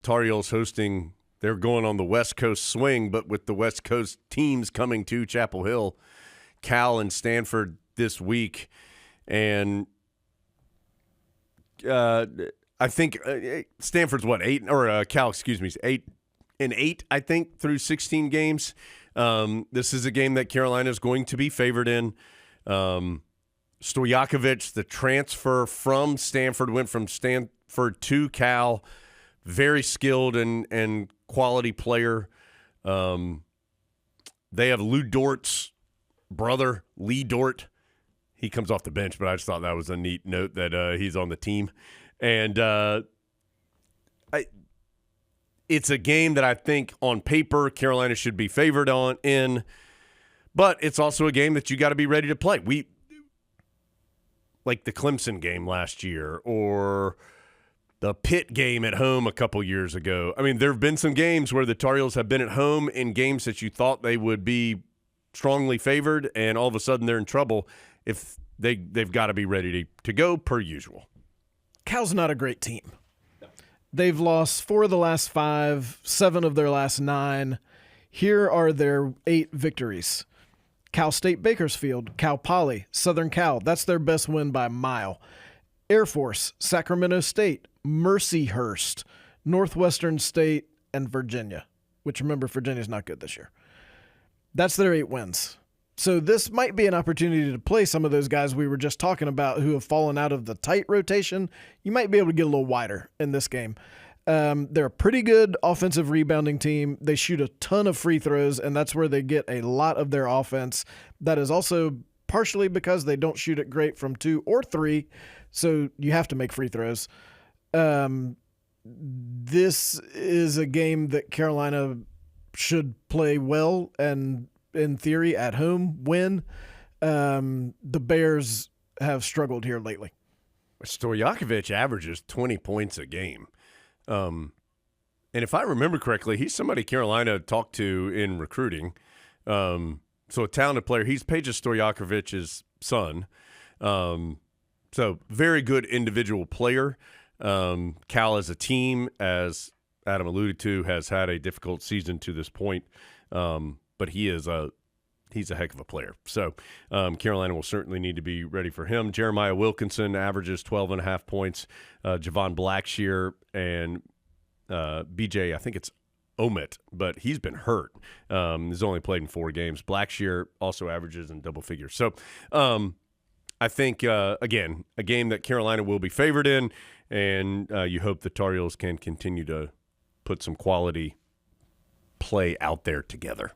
Tar Heels hosting, they're going on the West Coast swing, but with the West Coast teams coming to Chapel Hill, Cal and Stanford this week. And I think Stanford's what, Cal, 8-8, I think, through 16 games. This is a game that Carolina is going to be favored in. Stojakovic, the transfer from Stanford, went from Stanford to Cal. Very skilled and quality player. They have Lou Dort's brother, Lee Dort. He comes off the bench, but I just thought that was a neat note that he's on the team. And it's a game that I think on paper Carolina should be favored in, but it's also a game that you got to be ready to play. Like the Clemson game last year or the Pitt game at home a couple years ago. I mean, there have been some games where the Tar Heels have been at home in games that you thought they would be strongly favored, and all of a sudden they're in trouble if they've got to be ready to go per usual. Cal's not a great team. They've lost 4 of the last 5, 7 of their last 9. Here are their 8 victories. Cal State Bakersfield, Cal Poly, Southern Cal. That's their best win by a mile. Air Force, Sacramento State, Mercyhurst, Northwestern State, and Virginia, which, remember, Virginia's not good this year. That's their 8 wins. So this might be an opportunity to play some of those guys we were just talking about who have fallen out of the tight rotation. You might be able to get a little wider in this game. They're a pretty good offensive rebounding team. They shoot a ton of free throws, and that's where they get a lot of their offense. That is also partially because they don't shoot it great from 2 or 3, so you have to make free throws. This is a game that Carolina should play well and, in theory, at home win. The Bears have struggled here lately. Stojakovic averages 20 points a game. And if I remember correctly, he's somebody Carolina talked to in recruiting. So a talented player. He's Peja Stojakovic's son. So very good individual player. Cal as a team, as Adam alluded to, has had a difficult season to this point. But he's a heck of a player. So Carolina will certainly need to be ready for him. Jeremiah Wilkinson averages 12.5 points. Javon Blackshear and BJ, I think it's Omit, but he's been hurt. He's only played in 4 games. Blackshear also averages in double figures. So I think, again, a game that Carolina will be favored in, and you hope the Tar Heels can continue to put some quality play out there together.